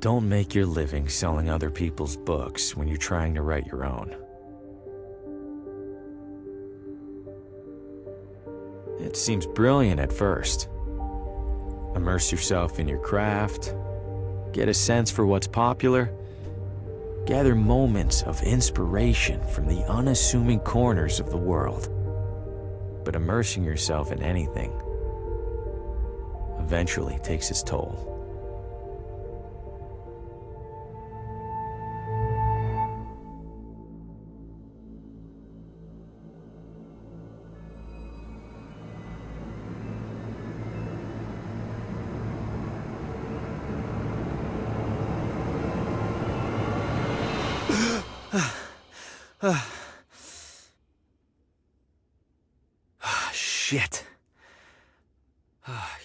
Don't make your living selling other people's books when you're trying to write your own. It seems brilliant at first. Immerse yourself in your craft, get a sense for what's popular, gather moments of inspiration from the unassuming corners of the world. But immersing yourself in anything eventually takes its toll. Shit.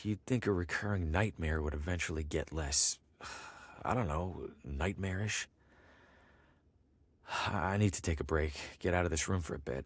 You'd think a recurring nightmare would eventually get less, I don't know, nightmarish. I need to take a break, get out of this room for a bit.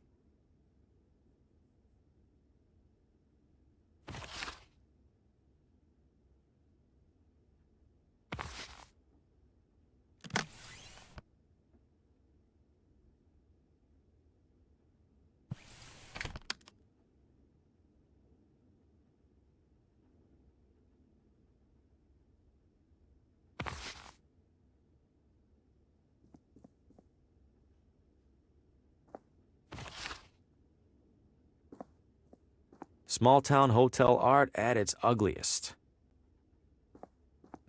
Small-town hotel art at its ugliest.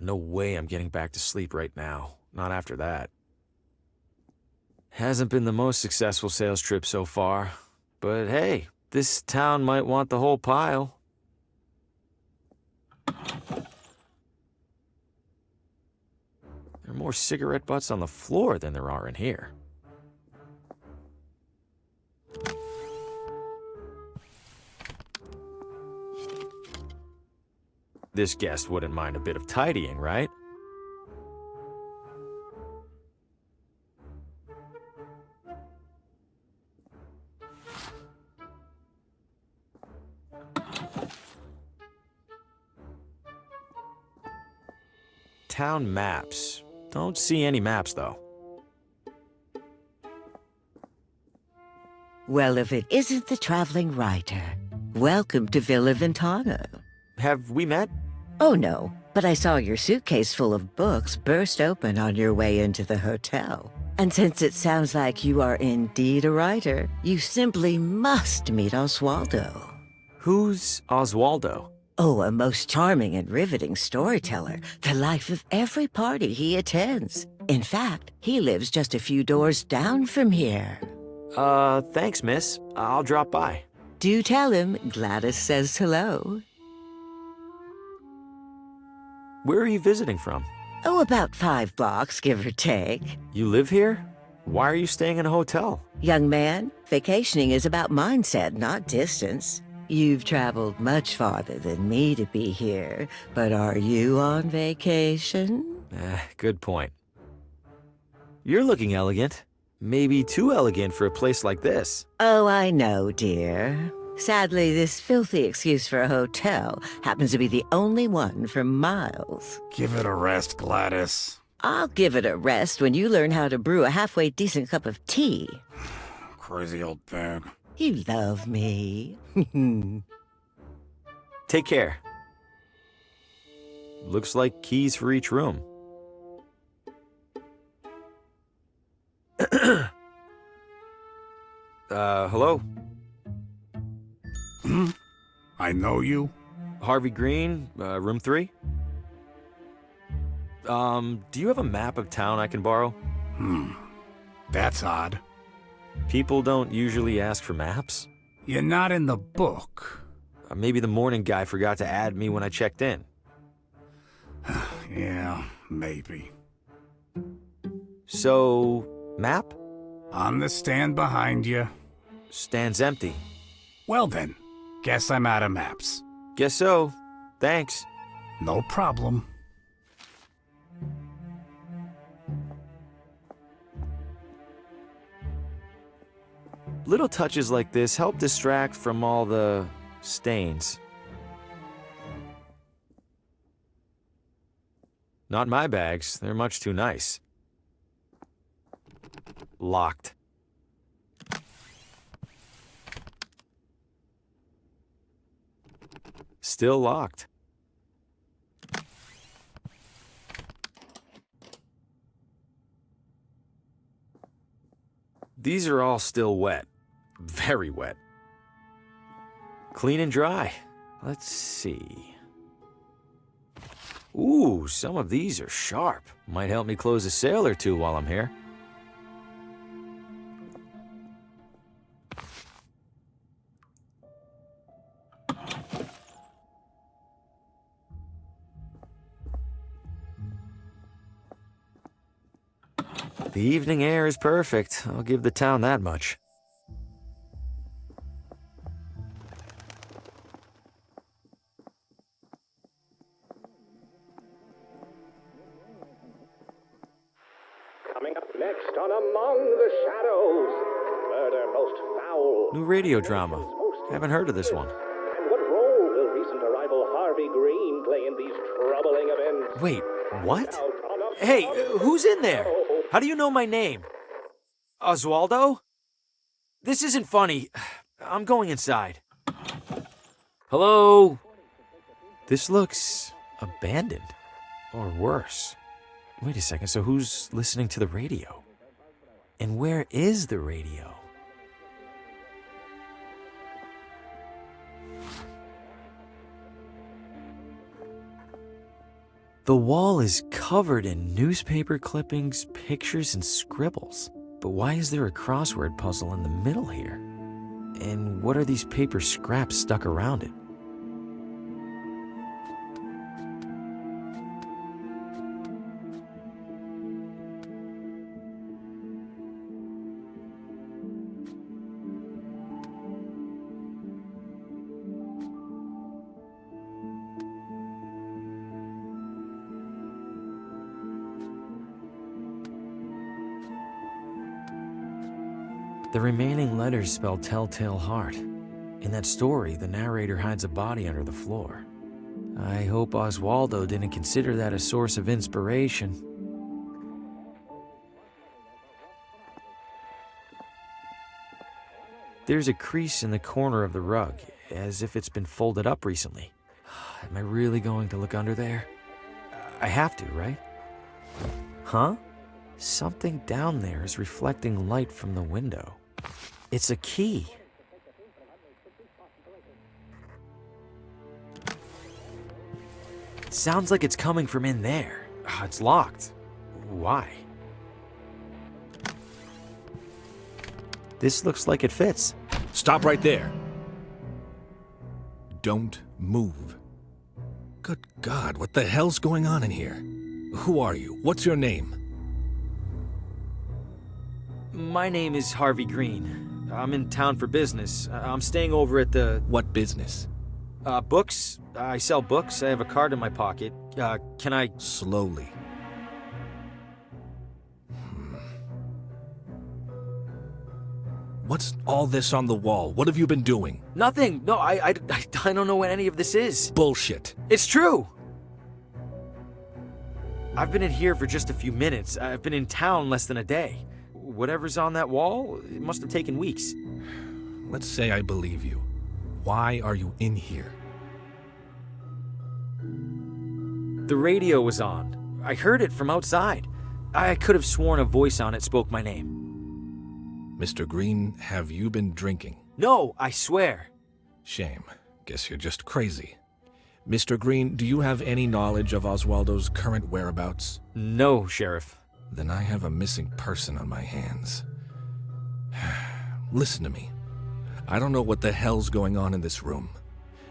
No way I'm getting back to sleep right now. Not after that. Hasn't been the most successful sales trip so far. But hey, this town might want the whole pile. There are more cigarette butts on the floor than there are in here. This guest wouldn't mind a bit of tidying, right? Town maps. Don't see any maps, though. Well, if it isn't the traveling writer, welcome to Villa Ventano. Have we met? Oh, no, but I saw your suitcase full of books burst open on your way into the hotel. And since it sounds like you are indeed a writer, you simply must meet Oswaldo. Who's Oswaldo? Oh, a most charming and riveting storyteller, the life of every party he attends. In fact, he lives just a few doors down from here. Thanks, miss. I'll drop by. Do tell him Gladys says hello. Where are you visiting from? Oh, about 5 blocks, give or take. You live here? Why are you staying in a hotel? Young man, vacationing is about mindset, not distance. You've traveled much farther than me to be here, but are you on vacation? Good point. You're looking elegant. Maybe too elegant for a place like this. Oh, I know, dear. Sadly, this filthy excuse for a hotel happens to be the only one for miles. Give it a rest, Gladys. I'll give it a rest when you learn how to brew a halfway decent cup of tea. Crazy old pig. You love me. Take care. Looks like keys for each room. Hello? I know you. Harvey Green, room 3? Do you have a map of town I can borrow? That's odd. People don't usually ask for maps. You're not in the book. Maybe the morning guy forgot to add me when I checked in. Yeah, maybe. So, map? On the stand behind you. Stand's empty. Well then, guess I'm out of maps. Guess so. Thanks. No problem. Little touches like this help distract from all the stains. Not my bags. They're much too nice. Locked. Still locked. These are all still wet. Very wet. Clean and dry. Let's see. Ooh, some of these are sharp. Might help me close a sale or two while I'm here. The evening air is perfect. I'll give the town that much. Coming up next on Among the Shadows, murder most foul. New radio drama. Haven't heard of this one. And what role will recent arrival Harvey Green play in these troubling events? Wait, what? Hey, who's in there? How do you know my name? Oswaldo? This isn't funny. I'm going inside. Hello? This looks abandoned. Or worse. Wait a second, so who's listening to the radio? And where is the radio? The wall is covered in newspaper clippings, pictures, and scribbles. But why is there a crossword puzzle in the middle here? And what are these paper scraps stuck around it? The remaining letters spell Telltale Heart. In that story, the narrator hides a body under the floor. I hope Oswaldo didn't consider that a source of inspiration. There's a crease in the corner of the rug, as if it's been folded up recently. Am I really going to look under there? I have to, right? Huh? Something down there is reflecting light from the window. It's a key. It sounds like it's coming from in there. It's locked. Why? This looks like it fits. Stop right there. Don't move. Good God, what the hell's going on in here? Who are you? What's your name? My name is Harvey Green. I'm in town for business. I'm staying over at the... What business? Books. I sell books. I have a card in my pocket. Can I... Slowly. What's all this on the wall? What have you been doing? Nothing. No, I don't know what any of this is. Bullshit. It's true. I've been in here for just a few minutes. I've been in town less than a day. Whatever's on that wall, it must have taken weeks. Let's say I believe you. Why are you in here? The radio was on. I heard it from outside. I could have sworn a voice on it spoke my name. Mr. Green, have you been drinking? No, I swear. Shame. Guess you're just crazy. Mr. Green, do you have any knowledge of Oswaldo's current whereabouts? No, Sheriff. Then I have a missing person on my hands. Listen to me. I don't know what the hell's going on in this room.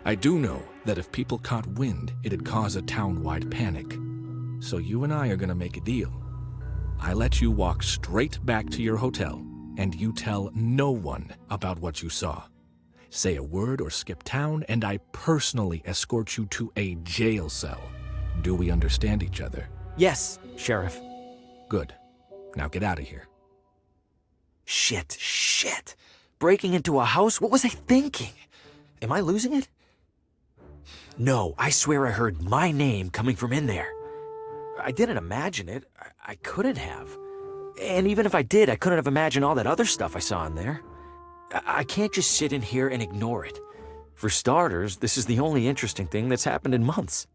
I do know that if people caught wind, it'd cause a town-wide panic. So you and I are gonna make a deal. I let you walk straight back to your hotel, and you tell no one about what you saw. Say a word or skip town, and I personally escort you to a jail cell. Do we understand each other? Yes, Sheriff. Good. Now get out of here. Shit. Breaking into a house? What was I thinking? Am I losing it? No, I swear I heard my name coming from in there. I didn't imagine it. I couldn't have. And even if I did, I couldn't have imagined all that other stuff I saw in there. I can't just sit in here and ignore it. For starters, this is the only interesting thing that's happened in months.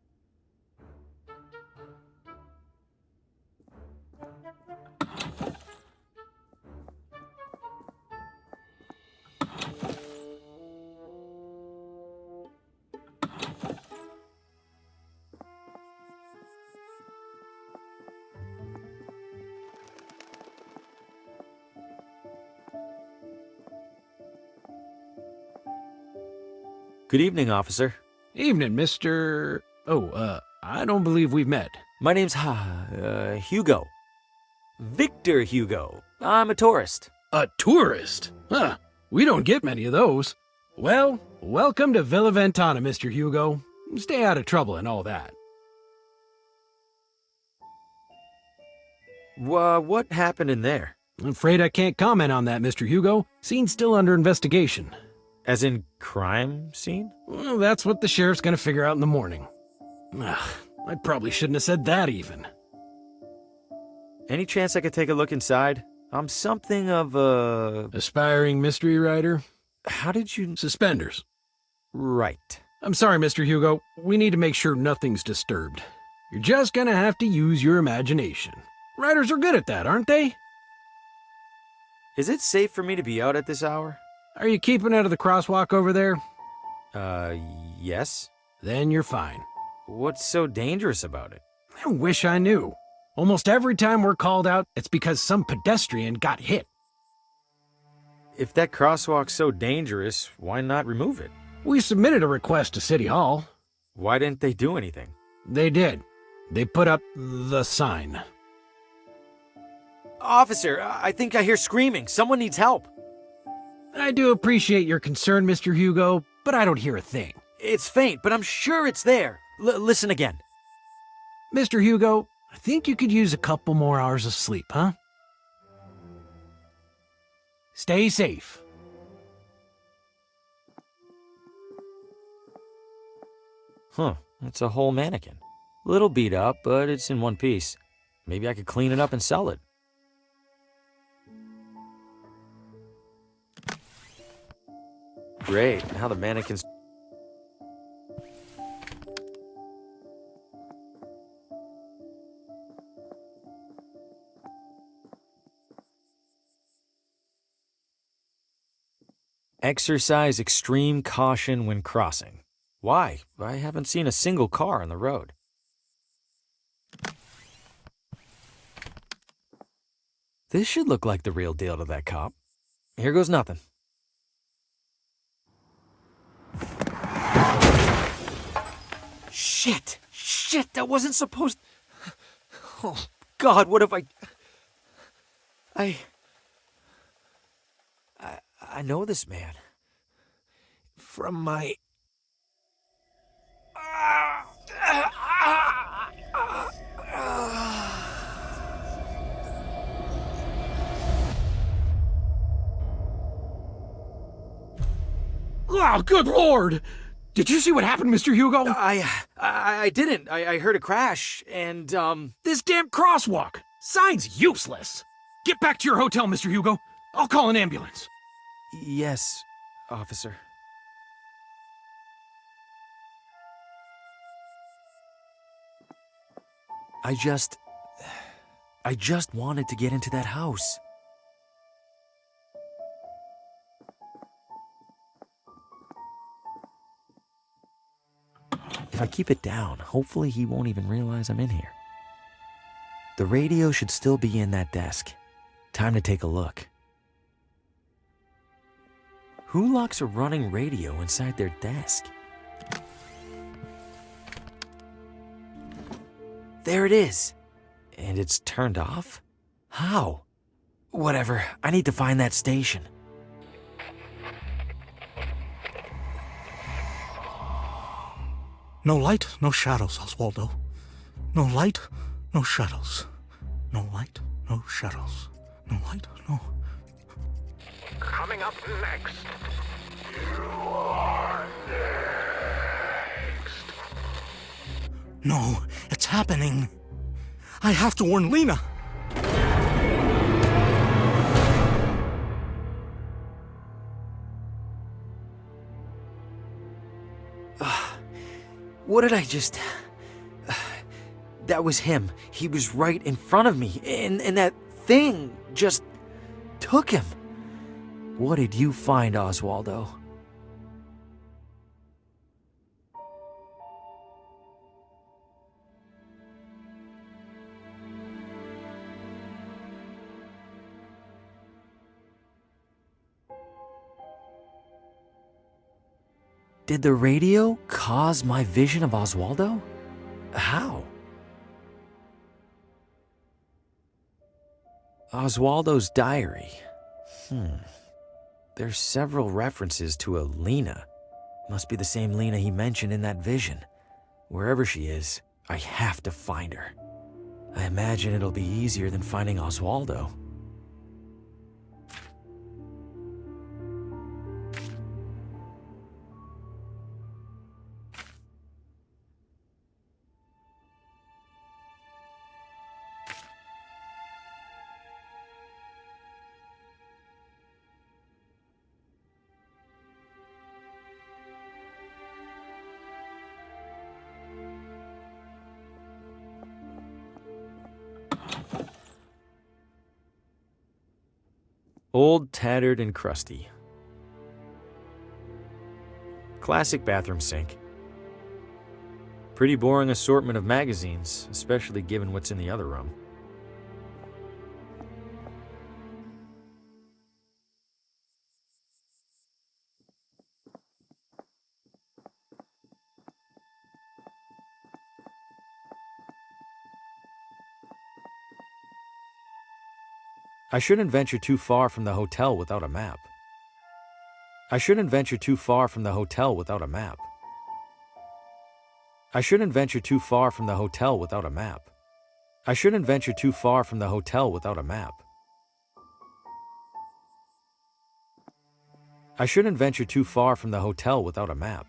Good evening, officer. Evening, Mr. I don't believe we've met. My name's Hugo. Victor Hugo. I'm a tourist. A tourist? Huh. We don't get many of those. Well, welcome to Villa Ventana, Mr. Hugo. Stay out of trouble and all that. What happened in there? I'm afraid I can't comment on that, Mr. Hugo. Scene's still under investigation. As in crime scene? Well, that's what the sheriff's gonna figure out in the morning. I probably shouldn't have said that even. Any chance I could take a look inside? I'm something of a... Aspiring mystery writer? How did you... Suspenders. Right. I'm sorry, Mr. Hugo. We need to make sure nothing's disturbed. You're just gonna have to use your imagination. Writers are good at that, aren't they? Is it safe for me to be out at this hour? Are you keeping out of the crosswalk over there? Yes. Then you're fine. What's so dangerous about it? I wish I knew. Almost every time we're called out, it's because some pedestrian got hit. If that crosswalk's so dangerous, why not remove it? We submitted a request to City Hall. Why didn't they do anything? They did. They put up the sign. Officer, I think I hear screaming. Someone needs help. I do appreciate your concern, Mr. Hugo, but I don't hear a thing. It's faint, but I'm sure it's there. Listen again. Mr. Hugo, I think you could use a couple more hours of sleep, huh? Stay safe. Huh, that's a whole mannequin. Little beat up, but it's in one piece. Maybe I could clean it up and sell it. Great, now the mannequin's... Exercise extreme caution when crossing. Why? I haven't seen a single car on the road. This should look like the real deal to that cop. Here goes nothing. Shit, that wasn't supposed... Oh, God, what have I know this man. From my... Oh, good Lord! Did you see what happened, Mr. Hugo? I didn't. I heard a crash, and, This damn crosswalk! Sign's useless! Get back to your hotel, Mr. Hugo. I'll call an ambulance. Yes, officer. I just wanted to get into that house. If I keep it down, hopefully he won't even realize I'm in here. The radio should still be in that desk. Time to take a look. Who locks a running radio inside their desk? There it is. And it's turned off? How? Whatever, I need to find that station. No light, no shadows, Oswaldo. No light, no shadows. No light, no shadows. No light, no... Coming up next. You are next. No, it's happening. I have to warn Lena. What did I just... That was him. He was right in front of me, and that thing just took him. What did you find, Oswaldo? Did the radio cause my vision of Oswaldo? How? Oswaldo's diary. There's several references to a Lena. Must be the same Lena he mentioned in that vision. Wherever she is, I have to find her. I imagine it'll be easier than finding Oswaldo. Old, tattered, and crusty. Classic bathroom sink. Pretty boring assortment of magazines, especially given what's in the other room. I shouldn't venture too far from the hotel without a map. I shouldn't venture too far from the hotel without a map. I shouldn't venture too far from the hotel without a map. I shouldn't venture too far from the hotel without a map. I shouldn't venture too far from the hotel without a map.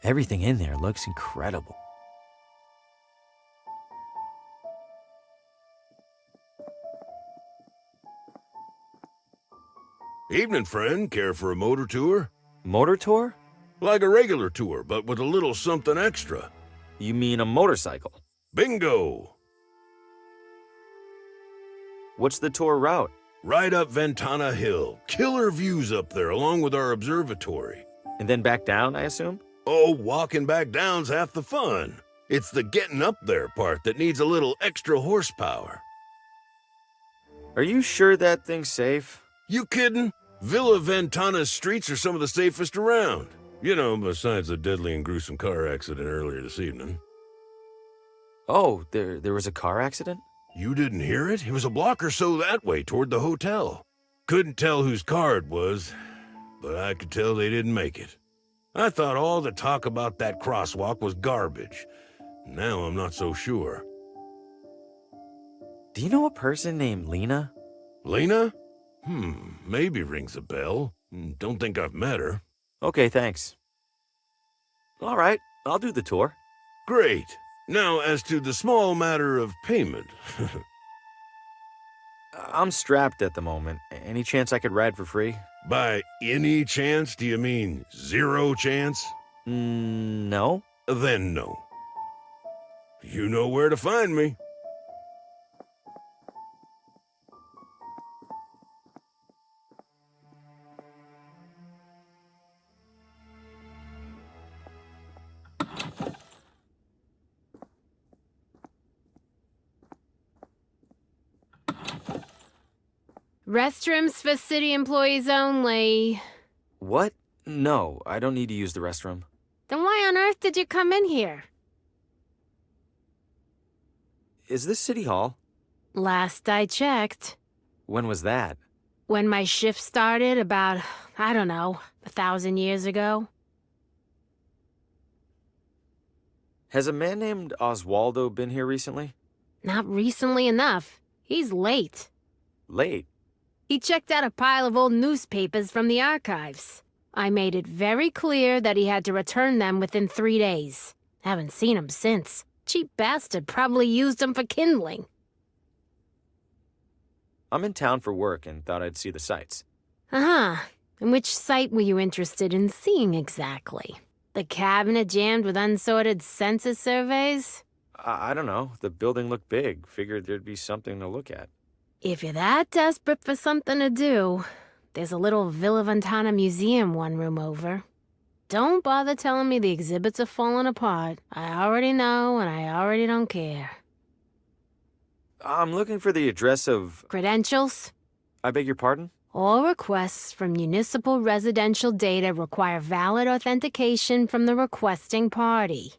Everything in there looks incredible. Evening, friend. Care for a motor tour? Motor tour? Like a regular tour, but with a little something extra. You mean a motorcycle? Bingo! What's the tour route? Right up Ventana Hill. Killer views up there, along with our observatory. And then back down, I assume? Oh, walking back down's half the fun. It's the getting up there part that needs a little extra horsepower. Are you sure that thing's safe? You kidding? Villa Ventana's streets are some of the safest around. You know, besides the deadly and gruesome car accident earlier this evening. Oh, there was a car accident? You didn't hear it? It was a block or so that way toward the hotel. Couldn't tell whose car it was, but I could tell they didn't make it. I thought all the talk about that crosswalk was garbage. Now I'm not so sure. Do you know a person named Lena? Lena? Maybe rings a bell. Don't think I've met her. Okay, thanks. All right, I'll do the tour. Great. Now, as to the small matter of payment. I'm strapped at the moment. Any chance I could ride for free? By any chance, do you mean 0 chance? No. Then no. You know where to find me. Restrooms for city employees only. What? No, I don't need to use the restroom. Then why on earth did you come in here? Is this City Hall? Last I checked. When was that? When my shift started about, I don't know, 1,000 years ago. Has a man named Oswaldo been here recently? Not recently enough. He's late. Late? He checked out a pile of old newspapers from the archives. I made it very clear that he had to return them within 3 days. Haven't seen him since. Cheap bastard probably used them for kindling. I'm in town for work and thought I'd see the sights. Uh-huh. And which site were you interested in seeing exactly? The cabinet jammed with unsorted census surveys? I don't know. The building looked big. Figured there'd be something to look at. If you're that desperate for something to do, there's a little Villa Ventana museum one room over. Don't bother telling me the exhibits are falling apart. I already know, and I already don't care. I'm looking for the address of... Credentials? I beg your pardon? All requests from municipal residential data require valid authentication from the requesting party.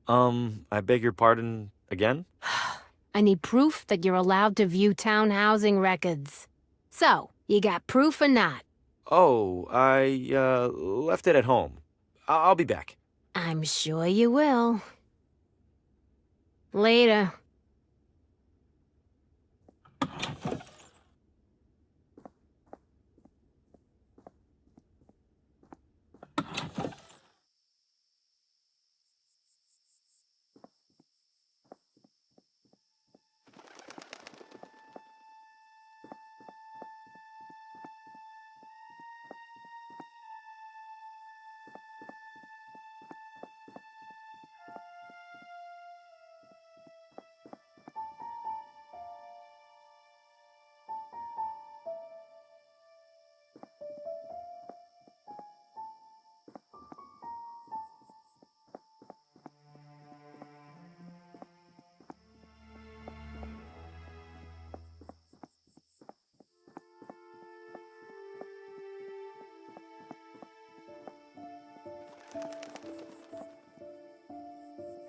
I beg your pardon again? I need proof that you're allowed to view town housing records. So, you got proof or not? Oh, I, left it at home. I'll be back. I'm sure you will. Later.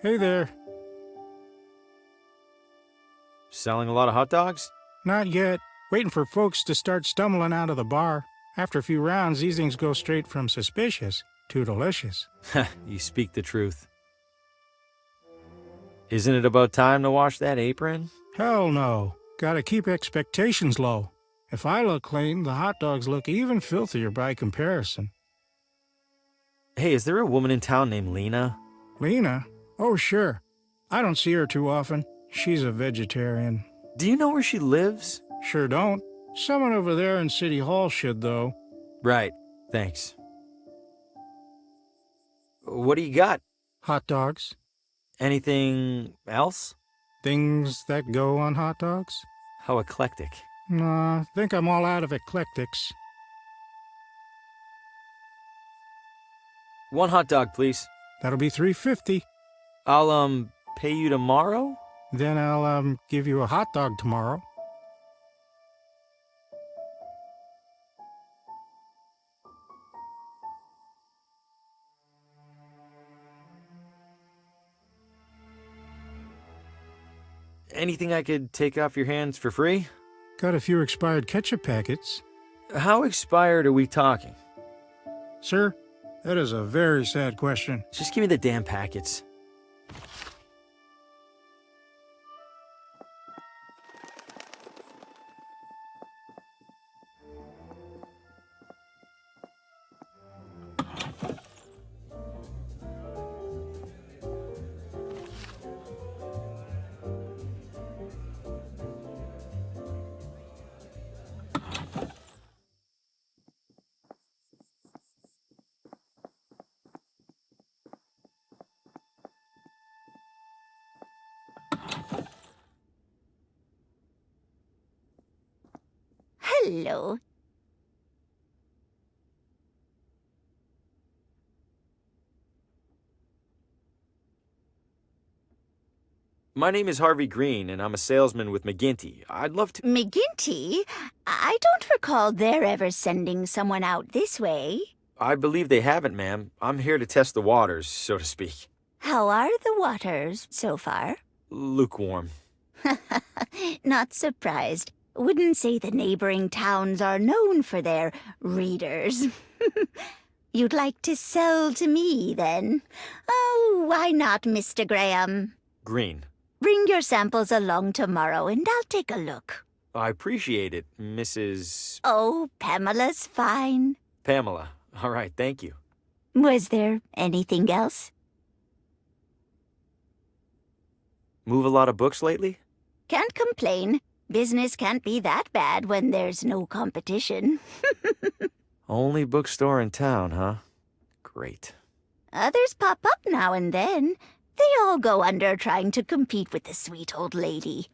Hey there. Selling a lot of hot dogs? Not yet. Waiting for folks to start stumbling out of the bar. After a few rounds, these things go straight from suspicious to delicious. You speak the truth. Isn't it about time to wash that apron? Hell no. Gotta keep expectations low. If I look clean, the hot dogs look even filthier by comparison. Hey, is there a woman in town named Lena? Lena? Oh, sure. I don't see her too often. She's a vegetarian. Do you know where she lives? Sure don't. Someone over there in City Hall should, though. Right. Thanks. What do you got? Hot dogs. Anything else? Things that go on hot dogs? How eclectic. Nah, think I'm all out of eclectics. One hot dog, please. That'll be $3.50. I'll, pay you tomorrow? Then I'll, give you a hot dog tomorrow. Anything I could take off your hands for free? Got a few expired ketchup packets. How expired are we talking? Sir, that is a very sad question. Just give me the damn packets. Hello. My name is Harvey Green, and I'm a salesman with McGinty. I'd love to... McGinty? I don't recall their ever sending someone out this way. I believe they haven't, ma'am. I'm here to test the waters, so to speak. How are the waters so far? Lukewarm. Not surprised. Wouldn't say the neighboring towns are known for their readers. You'd like to sell to me, then? Oh, why not, Mr. Graham? Green. Bring your samples along tomorrow and I'll take a look. I appreciate it, Mrs. Oh, Pamela's fine. Pamela. All right, thank you. Was there anything else? Move a lot of books lately? Can't complain. Business can't be that bad when there's no competition. Only bookstore in town, huh? Great. Others pop up now and then. They all go under trying to compete with the sweet old lady.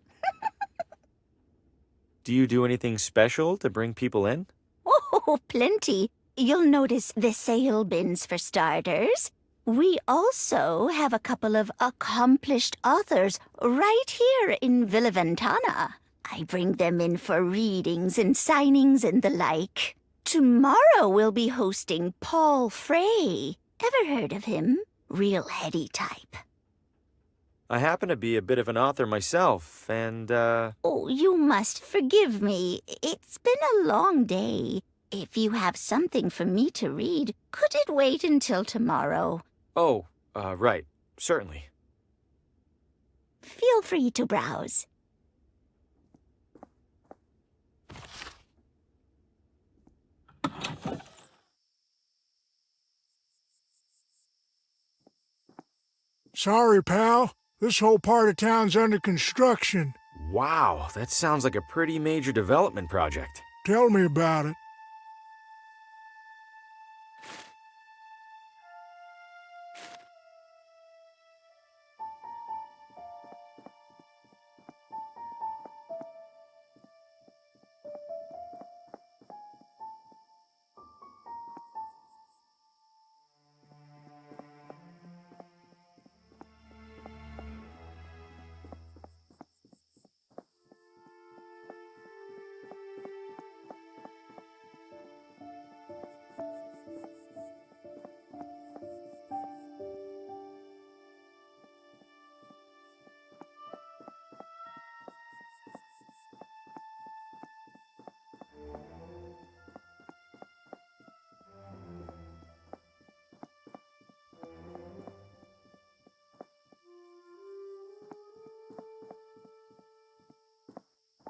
Do you do anything special to bring people in? Oh, plenty. You'll notice the sale bins for starters. We also have a couple of accomplished authors right here in Villa Ventana. I bring them in for readings and signings and the like. Tomorrow we'll be hosting Paul Frey. Ever heard of him? Real heady type. I happen to be a bit of an author myself, and, Oh, you must forgive me. It's been a long day. If you have something for me to read, could it wait until tomorrow? Oh, right. Certainly. Feel free to browse. Sorry, pal. This whole part of town's under construction. Wow, that sounds like a pretty major development project. Tell me about it.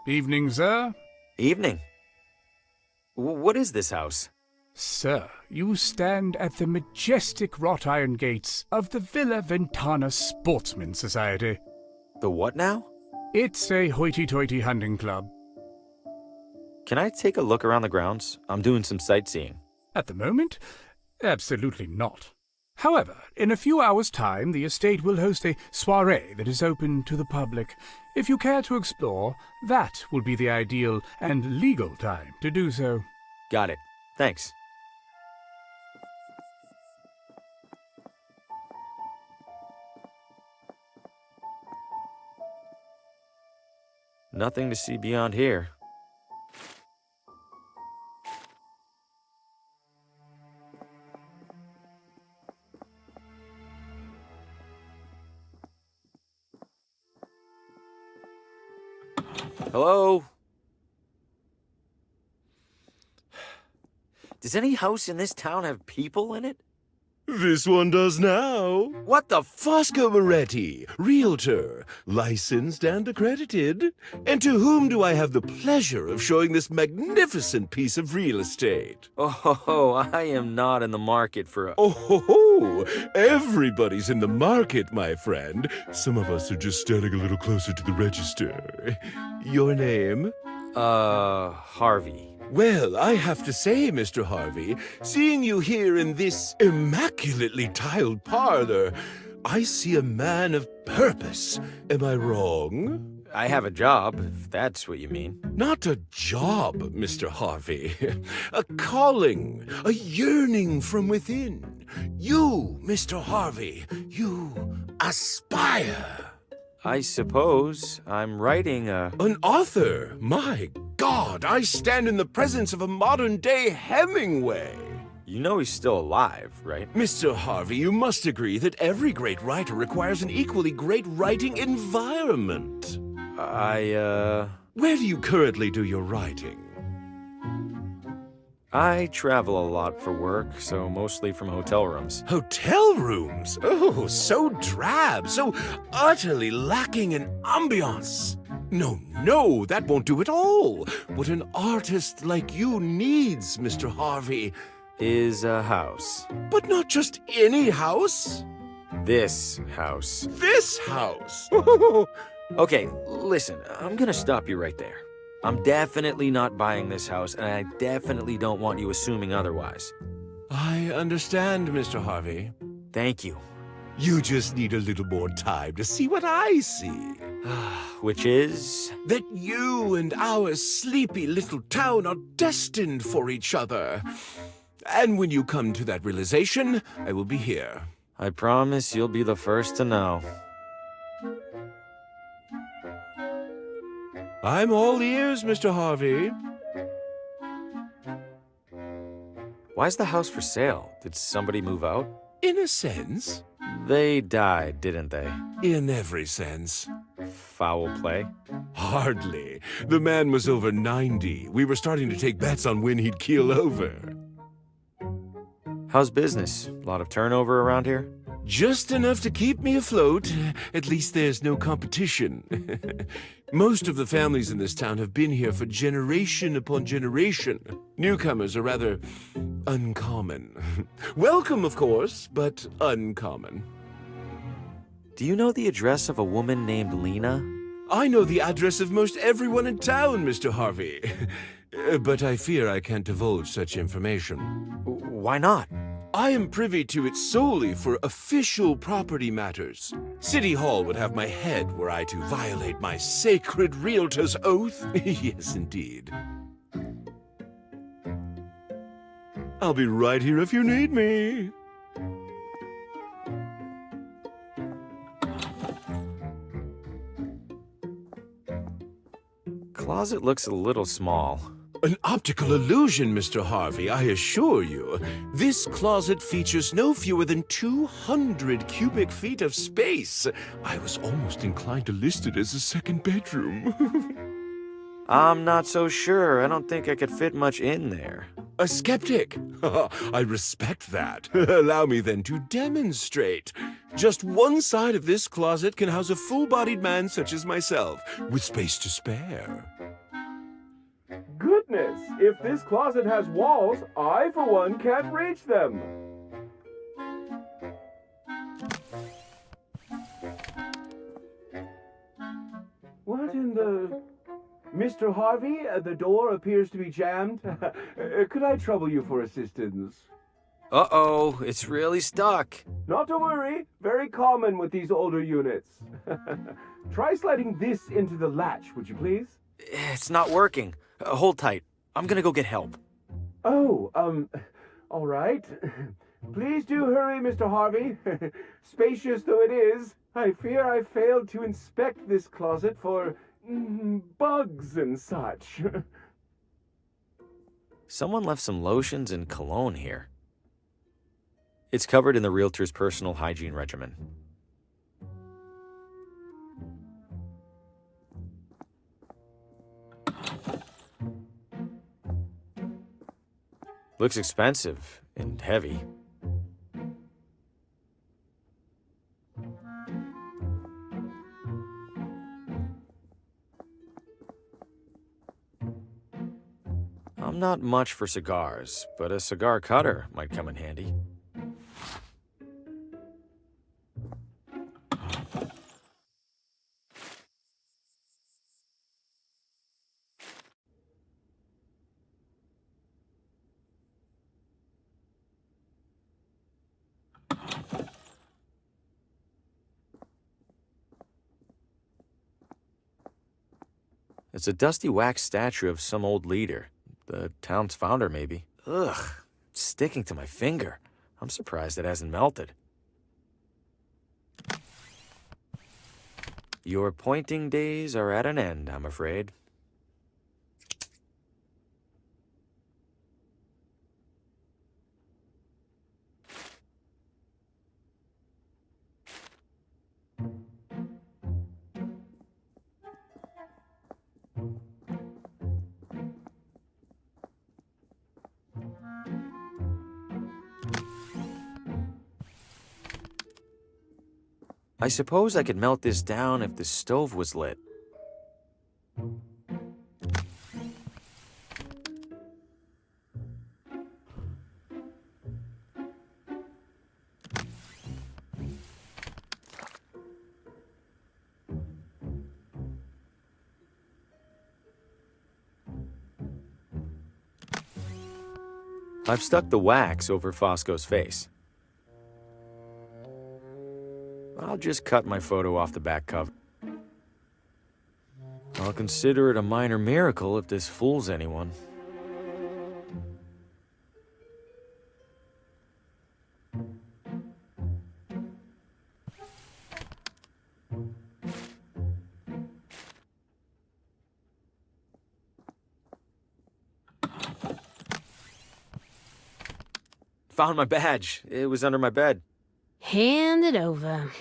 Evening, sir. Evening. What is this house? Sir, you stand at the majestic wrought iron gates of the Villa Ventana Sportsman Society. The what now? It's a hoity-toity hunting club. Can I take a look around the grounds? I'm doing some sightseeing. At the moment, absolutely not. However, in a few hours' time, the estate will host a soirée that is open to the public. If you care to explore, that will be the ideal and legal time to do so. Got it. Thanks. Nothing to see beyond here. Hello? Does any house in this town have people in it? This one does now. What the Fosco Moretti, realtor, licensed and accredited. And to whom do I have the pleasure of showing this magnificent piece of real estate? Oh, I am not in the market for a... Oh, ho, ho. Everybody's in the market, my friend. Some of us are just standing a little closer to the register. Your name? Harvey. Well, I have to say, Mr. Harvey, seeing you here in this immaculately tiled parlor, I see a man of purpose. Am I wrong? I have a job, if that's what you mean. Not a job, Mr. Harvey. A calling, a yearning from within. You, Mr. Harvey, you aspire. I suppose I'm writing a... An author? My God, I stand in the presence of a modern-day Hemingway. You know he's still alive, right? Mr. Harvey, you must agree that every great writer requires an equally great writing environment. Where do you currently do your writing? I travel a lot for work, so mostly from hotel rooms. Hotel rooms? Oh, so drab, so utterly lacking in ambiance. No, that won't do at all. What an artist like you needs, Mr. Harvey, is a house. But not just any house. This house. This house? Okay, listen, I'm gonna stop you right there. I'm definitely not buying this house, and I definitely don't want you assuming otherwise. I understand, Mr. Harvey. Thank you. You just need a little more time to see what I see. Which is? That you and our sleepy little town are destined for each other. And when you come to that realization, I will be here. I promise you'll be the first to know. I'm all ears, Mr. Harvey. Why's the house for sale? Did somebody move out? In a sense. They died, didn't they? In every sense. Foul play? Hardly. The man was over 90. We were starting to take bets on when he'd keel over. How's business? A lot of turnover around here? Just enough to keep me afloat. At least there's no competition. Most of the families in this town have been here for generation upon generation. Newcomers are rather uncommon. Welcome, of course, but uncommon. Do you know the address of a woman named Lena? I know the address of most everyone in town, Mr. Harvey. But I fear I can't divulge such information. Why not? I am privy to it solely for official property matters. City Hall would have my head were I to violate my sacred realtor's oath. Yes, indeed. I'll be right here if you need me. Closet looks a little small. An optical illusion, Mr. Harvey, I assure you. This closet features no fewer than 200 cubic feet of space. I was almost inclined to list it as a second bedroom. I'm not so sure. I don't think I could fit much in there. A skeptic? I respect that. Allow me then to demonstrate. Just one side of this closet can house a full-bodied man such as myself, with space to spare. Goodness, if this closet has walls, I, for one, can't reach them. What in the... Mr. Harvey, the door appears to be jammed. Could I trouble you for assistance? Uh-oh, it's really stuck. Not to worry. Very common with these older units. Try sliding this into the latch, would you please? It's not working. Hold tight. I'm gonna go get help. Oh, all right. Please do hurry, Mr. Harvey. Spacious though it is, I fear I failed to inspect this closet for bugs and such. Someone left some lotions and cologne here. It's covered in the realtor's personal hygiene regimen. Looks expensive and heavy. I'm not much for cigars, but a cigar cutter might come in handy. It's a dusty wax statue of some old leader. The town's founder, maybe. Ugh, it's sticking to my finger. I'm surprised it hasn't melted. Your pointing days are at an end, I'm afraid. I suppose I could melt this down if the stove was lit. I've stuck the wax over Fosco's face. I'll just cut my photo off the back cover. I'll consider it a minor miracle if this fools anyone. Found my badge. It was under my bed. Hand it over.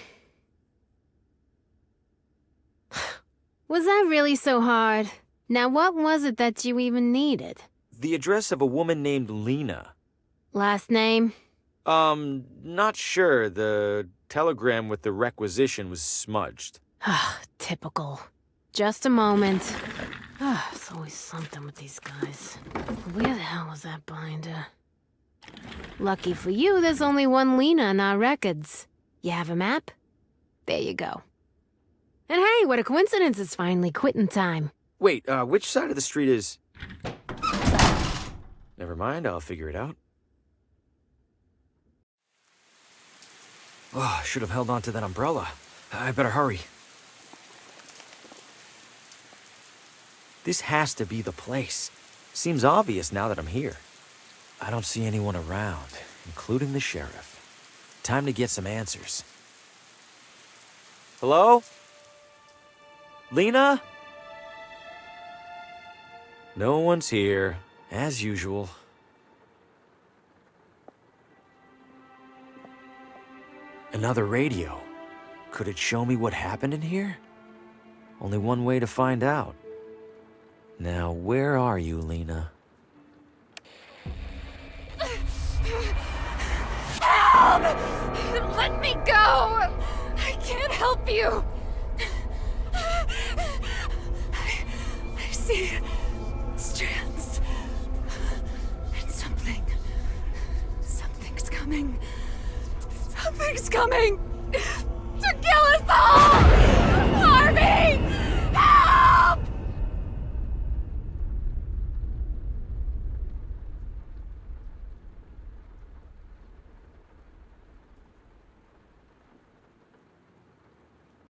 Was that really so hard? Now what was it that you even needed? The address of a woman named Lena. Last name? Not sure. The telegram with the requisition was smudged. Typical. Just a moment. It's always something with these guys. Where the hell was that binder? Lucky for you, there's only one Lena in our records. You have a map? There you go. And hey, what a coincidence, it's finally quitting time. Wait, which side of the street is... Never mind, I'll figure it out. Oh, should have held on to that umbrella. I better hurry. This has to be the place. Seems obvious now that I'm here. I don't see anyone around, including the sheriff. Time to get some answers. Hello? Lena? No one's here, as usual. Another radio. Could it show me what happened in here? Only one way to find out. Now, where are you, Lena? Help! Let me go! I can't help you! I see strands. And something's coming. Something's coming to kill us all!